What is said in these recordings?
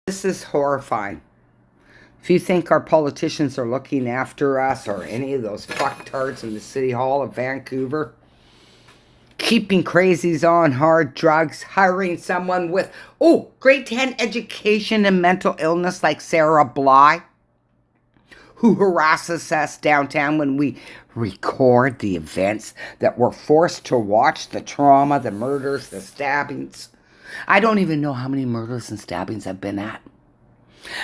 This is horrifying. If you think our politicians are looking after us or any of those fucktards in the City Hall of Vancouver, keeping crazies on hard drugs, hiring someone with, grade 10 education and mental illness like Sarah Bly, who harasses us downtown when we record the events that we're forced to watch, the trauma, the murders, the stabbings. I don't even know how many murders and stabbings I've been at.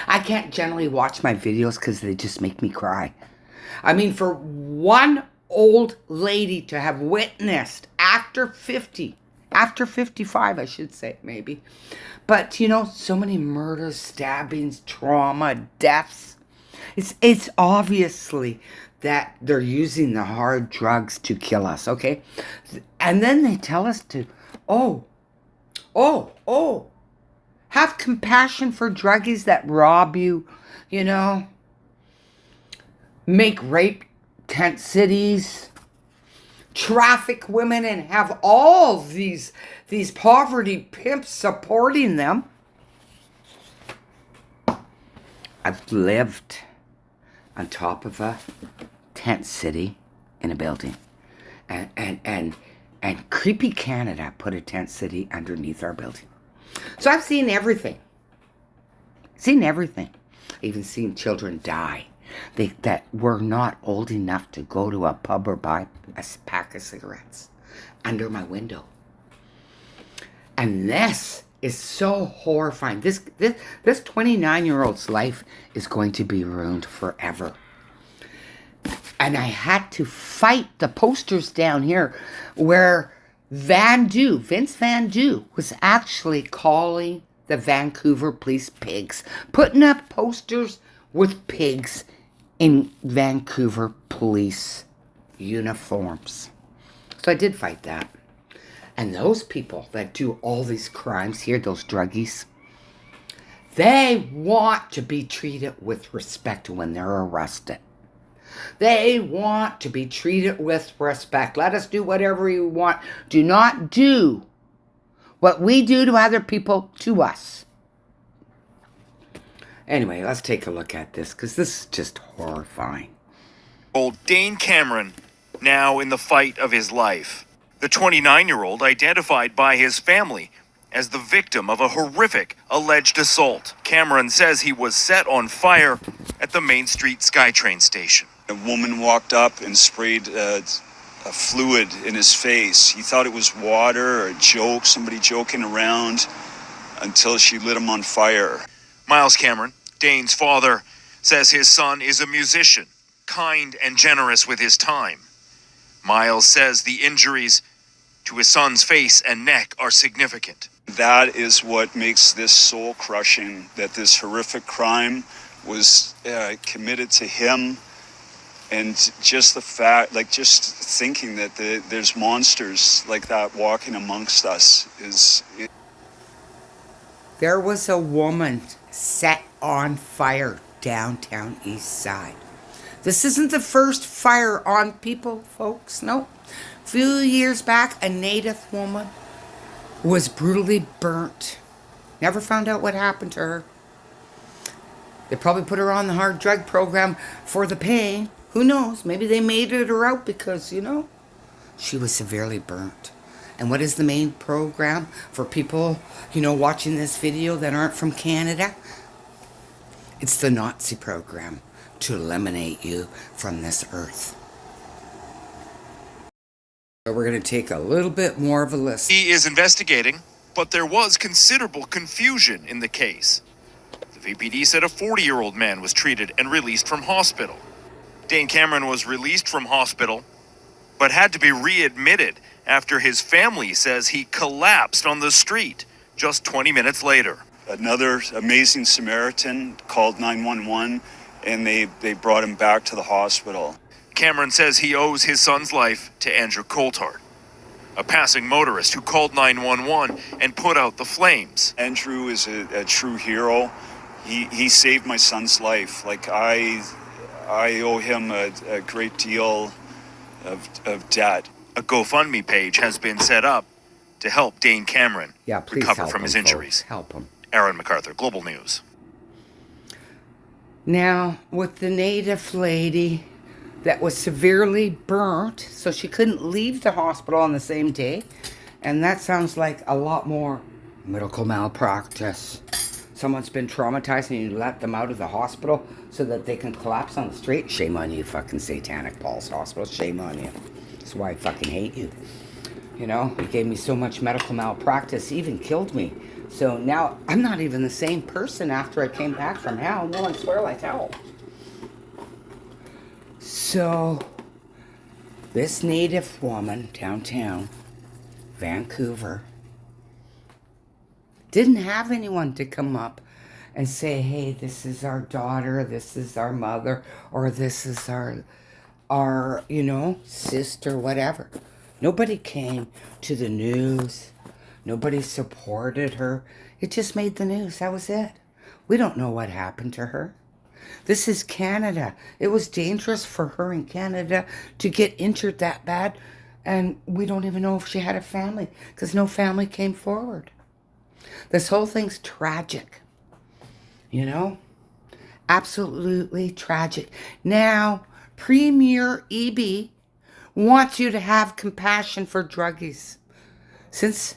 I can't generally watch my videos because they just make me cry. I mean, for one old lady to have witnessed after 50, after 55, I should say, maybe. But, so many murders, stabbings, trauma, deaths. It's obviously that they're using the hard drugs to kill us, okay? And then they tell us to, have compassion for druggies that rob you, make rape tent cities, traffic women, and have all these poverty pimps supporting them. I've lived on top of a tent city in a building. And creepy Canada put a tent city underneath our building. So I've seen everything. Even seen children die that were not old enough to go to a pub or buy a pack of cigarettes under my window. And this is so horrifying. This 29-year-old's life is going to be ruined forever. And I had to fight the posters down here where Vince Van Du was actually calling the Vancouver police pigs, putting up posters with pigs in Vancouver police uniforms. So I did fight that. And those people that do all these crimes here, those druggies, they want to be treated with respect when they're arrested. They want to be treated with respect. Let us do whatever we want. Do not do what we do to other people to us. Anyway, let's take a look at this because this is just horrifying. Old Dane Cameron, now in the fight of his life. The 29-year-old identified by his family as the victim of a horrific alleged assault. Cameron says he was set on fire at the Main Street SkyTrain station. A woman walked up and sprayed a fluid in his face. He thought it was water or a joke, somebody joking around, until she lit him on fire. Miles Cameron, Dane's father, says his son is a musician, kind and generous with his time. Miles says the injuries to his son's face and neck are significant. That is what makes this soul crushing, that this horrific crime was committed to him. And just the fact, just thinking that there's monsters like that walking amongst us is... There was a woman set on fire downtown East Side. This isn't the first fire on people, folks. No. A few years back, a Native woman was brutally burnt. Never found out what happened to her. They probably put her on the hard drug program for the pain. Who knows? Maybe they made her out because, she was severely burnt. And what is the main program for people, watching this video that aren't from Canada? It's the Nazi program to eliminate you from this earth. So we're going to take a little bit more of a listen. He is investigating, but there was considerable confusion in the case. The VPD said a 40-year-old man was treated and released from hospital. Dane Cameron was released from hospital, but had to be readmitted after his family says he collapsed on the street just 20 minutes later. Another amazing Samaritan called 911, and they brought him back to the hospital. Cameron says he owes his son's life to Andrew Coulthard, a passing motorist who called 911 and put out the flames. Andrew is a true hero. He saved my son's life. I owe him a great deal of debt. A GoFundMe page has been set up to help Dane Cameron please recover help from him, his injuries. Folks. Help him. Aaron MacArthur, Global News. Now, with the native lady that was severely burnt, so she couldn't leave the hospital on the same day, and that sounds like a lot more medical malpractice. Someone's been traumatized and you let them out of the hospital so that they can collapse on the street. Shame on you, fucking Satanic Paul's Hospital. Shame on you. That's why I fucking hate you. You know, it gave me so much medical malpractice, even killed me. So now I'm not even the same person after I came back from hell. No, I swear like hell. So this native woman downtown, Vancouver, didn't have anyone to come up and say, hey, this is our daughter, this is our mother, or this is our sister, whatever. Nobody came to the news. Nobody supported her. It just made the news. That was it. We don't know what happened to her. This is Canada. It was dangerous for her in Canada to get injured that bad, and we don't even know if she had a family because no family came forward. This whole thing's tragic, absolutely tragic. Now, Premier EBY wants you to have compassion for druggies. Since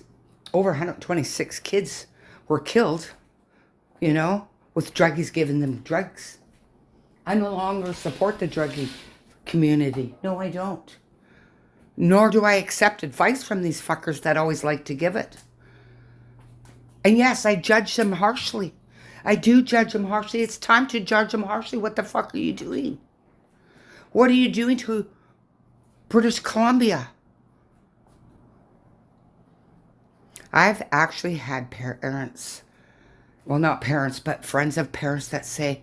over 126 kids were killed, with druggies giving them drugs, I no longer support the druggie community. No, I don't. Nor do I accept advice from these fuckers that always like to give it. And yes, I judge them harshly. I do judge them harshly. It's time to judge them harshly. What the fuck are you doing? What are you doing to British Columbia? I've actually had parents, well, not parents, but friends of parents that say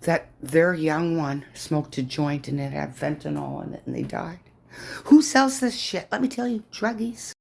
that their young one smoked a joint and it had fentanyl in it and they died. Who sells this shit? Let me tell you, druggies.